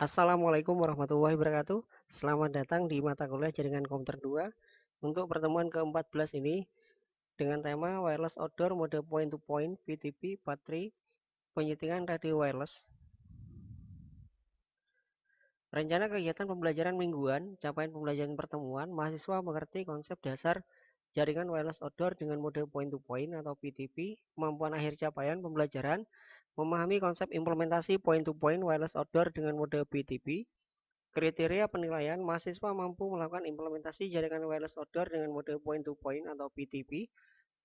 Assalamualaikum warahmatullahi wabarakatuh. Selamat datang di mata kuliah Jaringan Komputer 2 untuk pertemuan ke-14 ini dengan tema Wireless Outdoor Mode Point-to-Point (PTP) Baterai Penyetingan Radio Wireless. Rencana kegiatan pembelajaran mingguan, capaian pembelajaran pertemuan, mahasiswa mengerti konsep dasar jaringan wireless outdoor dengan mode point-to-point atau PTP, kemampuan akhir capaian pembelajaran, memahami konsep implementasi point-to-point wireless outdoor dengan mode PTP. Kriteria penilaian, mahasiswa mampu melakukan implementasi jaringan wireless outdoor dengan mode point-to-point atau PTP.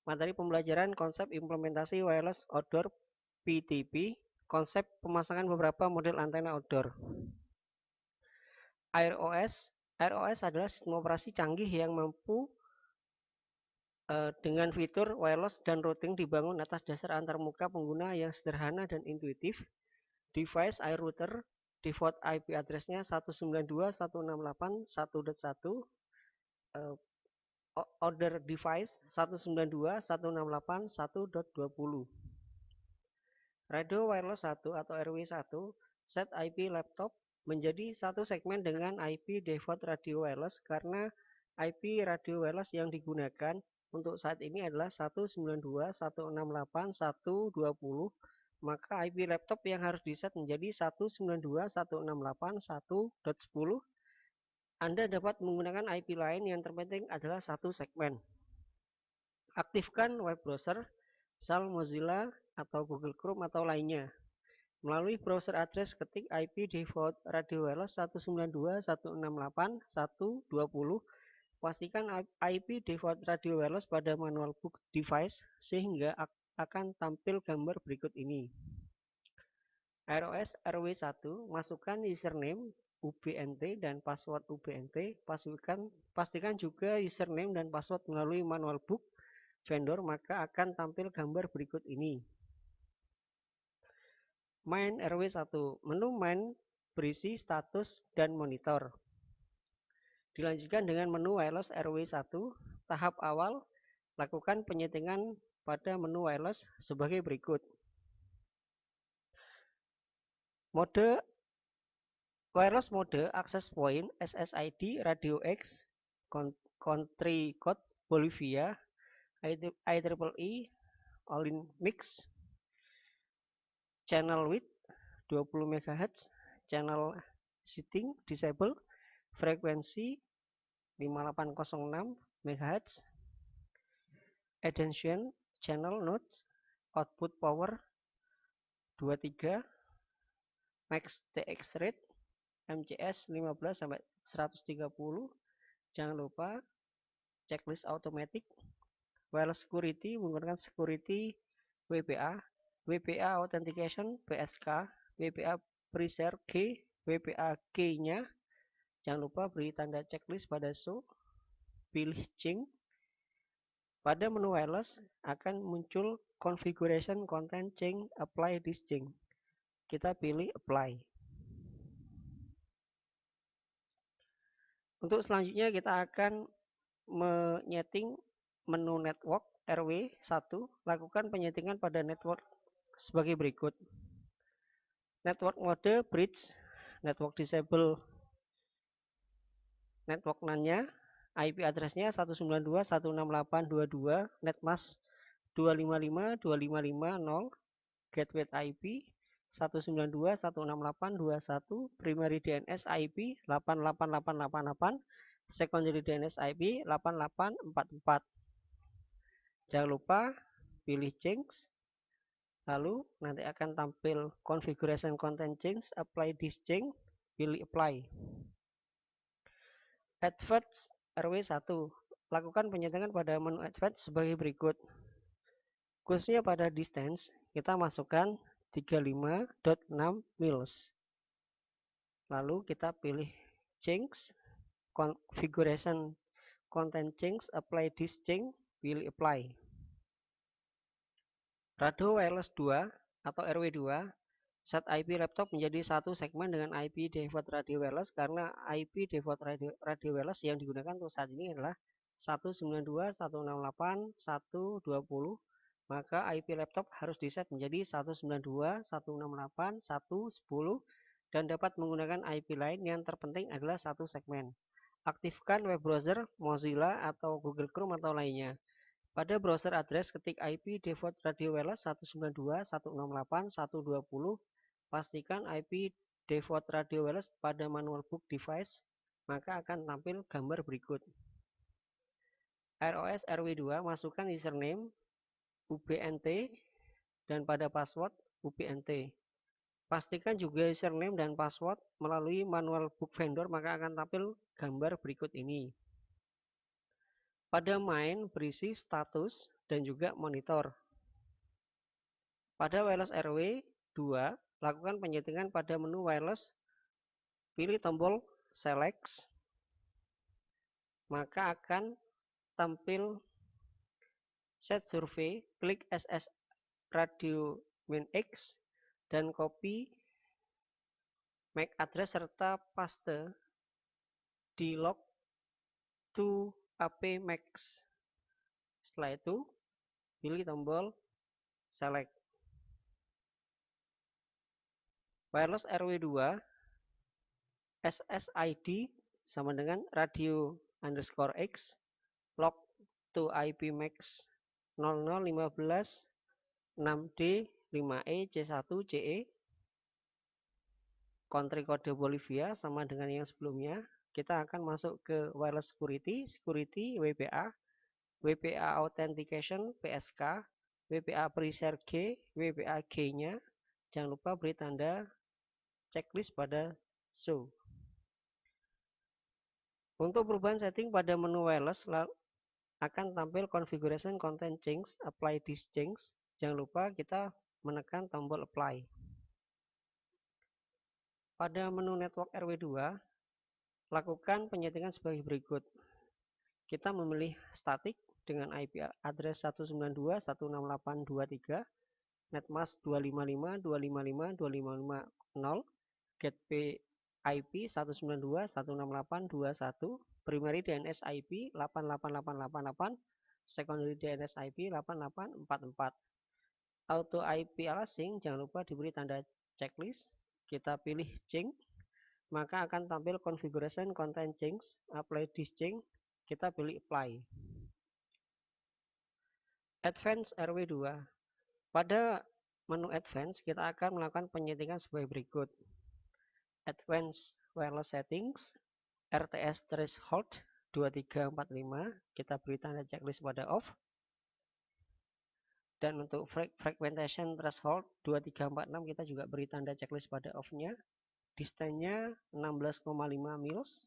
Materi pembelajaran konsep implementasi wireless outdoor PTP, konsep pemasangan beberapa model antena outdoor. AirOS adalah sistem operasi canggih yang mampu dengan fitur wireless dan routing dibangun atas dasar antarmuka pengguna yang sederhana dan intuitif. Device iRouter, default IP address-nya 192.168.1.1, order device 192.168.1.20. Radio wireless 1 atau RW1, set IP laptop menjadi satu segmen dengan IP default radio wireless karena IP radio wireless yang digunakan untuk saat ini adalah 192.168.1.20, maka IP laptop yang harus diset menjadi 192.168.1.10. Anda dapat menggunakan IP lain, yang terpenting adalah satu segmen. Aktifkan web browser, misal Mozilla atau Google Chrome atau lainnya. Melalui browser address ketik IP default radio wireless 192.168.1.20. Pastikan IP default radio wireless pada manual boot device sehingga akan tampil gambar berikut ini. AirOS RW1, masukkan username UBNT dan password UBNT. Pastikan juga username dan password melalui manual book vendor, maka akan tampil gambar berikut ini. Main RW1, menu main berisi status dan monitor. Dilanjutkan dengan menu wireless RW1. Tahap awal, lakukan penyetingan pada menu wireless sebagai berikut. Mode wireless mode access point SSID radio X country code Bolivia IEEE all-in mix, channel width 20 MHz, channel setting disable, frekuensi 5806 MHz, attention channel nodes, output power 23, max TX rate MCS 15-130. Jangan lupa checklist automatic. Wireless security menggunakan security WPA, WPA authentication PSK, WPA pre-share key, WPA key-nya. Jangan lupa beri tanda checklist pada show. Pilih change. Pada menu wireless akan muncul configuration content change, apply this change. Kita pilih apply. Untuk selanjutnya kita akan menyeting menu network RW1. Lakukan penyetingan pada network sebagai berikut. Network mode bridge, network disable network NAN-nya, IP address-nya 192.168.22, netmask 255.255.0, gateway IP 192.168.21, primary DNS IP 88888, secondary DNS IP 8844. Jangan lupa pilih change. Lalu nanti akan tampil configuration content change, apply this change, pilih apply. Advanced RW1, lakukan penyetingan pada menu advanced sebagai berikut. Khususnya pada distance, kita masukkan 35.6 miles. Lalu kita pilih change, configuration content change, apply this change, pilih apply. Radio wireless 2 atau RW2, set IP laptop menjadi satu segmen dengan IP default radio wireless karena IP default radio wireless yang digunakan untuk saat ini adalah 192.168.1.20, maka IP laptop harus diset menjadi 192.168.1.10 dan dapat menggunakan IP lain. Yang terpenting adalah satu segmen. Aktifkan web browser Mozilla atau Google Chrome atau lainnya. Pada browser address ketik IP default radio wireless 192.168.120. Pastikan IP default radio wireless pada manual book device, maka akan tampil gambar berikut. ROS RW2 masukkan username UBNT dan pada password UBNT. Pastikan juga username dan password melalui manual book vendor, maka akan tampil gambar berikut ini. Pada main berisi status dan juga monitor. Pada wireless RW2, lakukan penyetingan pada menu wireless, pilih tombol select, maka akan tampil set survey, klik SS radio min-X dan copy MAC address serta paste di log to apmax. Setelah itu, pilih tombol select. Wireless RW2 SSID sama dengan radio underscore X log to IPmax 0015 6D 5E C1 CE. Country kode Bolivia sama dengan yang sebelumnya. Kita akan masuk ke wireless security, WPA, WPA authentication PSK, WPA pre-share G, WPA G-nya. Jangan lupa beri tanda checklist pada show. Untuk perubahan setting pada menu wireless akan tampil configuration content change, apply this change. Jangan lupa kita menekan tombol apply. Pada menu network RW2, lakukan penyetingan sebagai berikut. Kita memilih static dengan IP address 192.168.23, netmask 255.255.255.0, gateway IP 192.168.21, primary DNS IP 88888, secondary DNS IP 8844. Auto IP alasing jangan lupa diberi tanda checklist. Kita pilih change, maka akan tampil configuration content change, apply this change. Kita pilih apply. Advanced RW2. Pada menu advance kita akan melakukan penyetingan sebagai berikut. Advanced wireless settings, RTS threshold 2345, kita beri tanda checklist pada off. Dan untuk fragmentation threshold 2346 kita juga beri tanda checklist pada off-nya. Distance-nya 16,5 mils.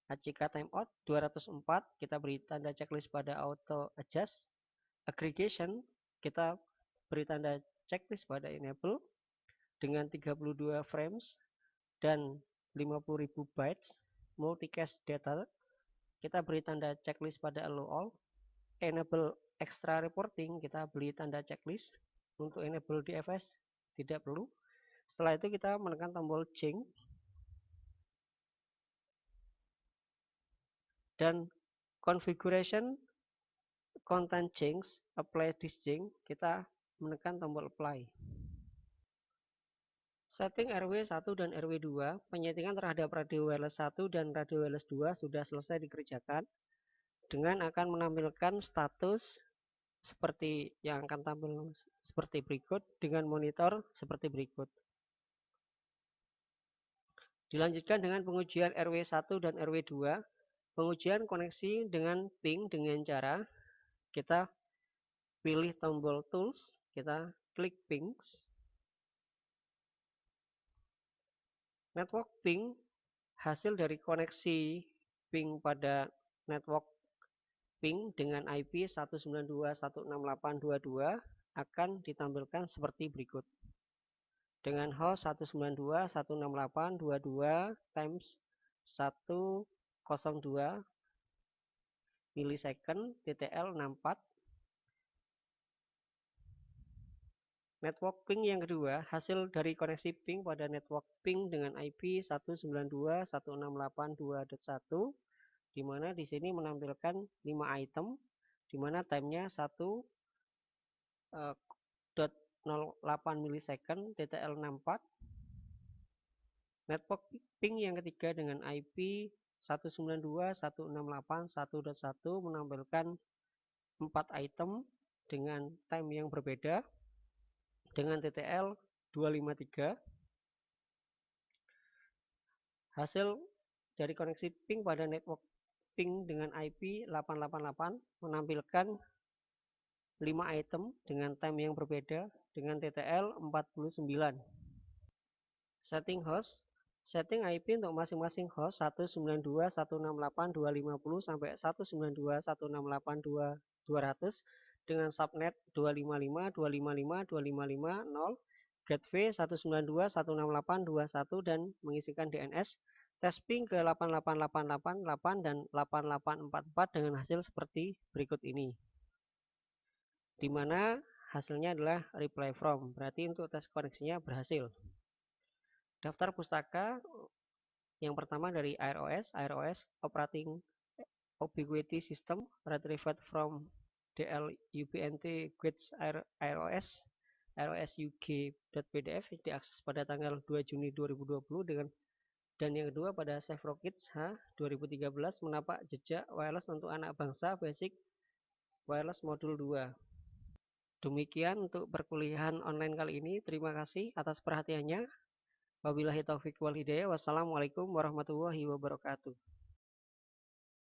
ACK timeout 204, kita beri tanda checklist pada auto adjust. Aggregation kita beri tanda checklist pada enable dengan 32 frames dan 50.000 bytes. Multicast data kita beri tanda checklist pada allow all. Enable extra reporting kita beri tanda checklist. Untuk enable DFS tidak perlu. Setelah itu kita menekan tombol change dan configuration content change, apply this change, kita menekan tombol apply. Setting RW1 dan RW2, penyetingan terhadap radio wireless 1 dan radio wireless 2 sudah selesai dikerjakan dengan akan menampilkan status seperti yang akan tampil seperti berikut dengan monitor seperti berikut. Dilanjutkan dengan pengujian RW1 dan RW2. Pengujian koneksi dengan ping dengan cara kita pilih tombol tools, kita klik pings. Network ping hasil dari koneksi ping pada network ping dengan IP 192.168.22 akan ditampilkan seperti berikut. Dengan host 192.168.22 times 102 milisecond TTL 64. Network ping yang kedua, hasil dari koneksi ping pada network ping dengan IP 192.168.2.1, di mana di sini menampilkan 5 item, di mana time-nya 1.08 milisecond TTL 64. Network ping yang ketiga dengan IP 192.168.1.1 menampilkan 4 item dengan time yang berbeda dengan TTL 253. Hasil dari koneksi ping pada network ping dengan IP 888 menampilkan 5 item dengan time yang berbeda dengan TTL 49. Setting host. Setting IP untuk masing-masing host 192.168.250 sampai 192.168.200 dengan subnet 255.255.255.0, gateway 192.168.21 dan mengisikan DNS tes ping ke 88888 dan 8844 dengan hasil seperti berikut ini. Di mana hasilnya adalah reply from, berarti untuk tes koneksinya berhasil. Daftar pustaka yang pertama dari AirOS Operating Ubiquity System retrieved from DLUBNT Guides AirOS uk.pdf diakses pada tanggal 2 Juni 2020 dan yang kedua pada SafeRockets H 2013 menapak jejak wireless untuk anak bangsa basic wireless modul 2. Demikian untuk perkuliahan online kali ini. Terima kasih atas perhatiannya. Wabillahi taufiq wal hidayah. Wassalamualaikum warahmatullahi wabarakatuh.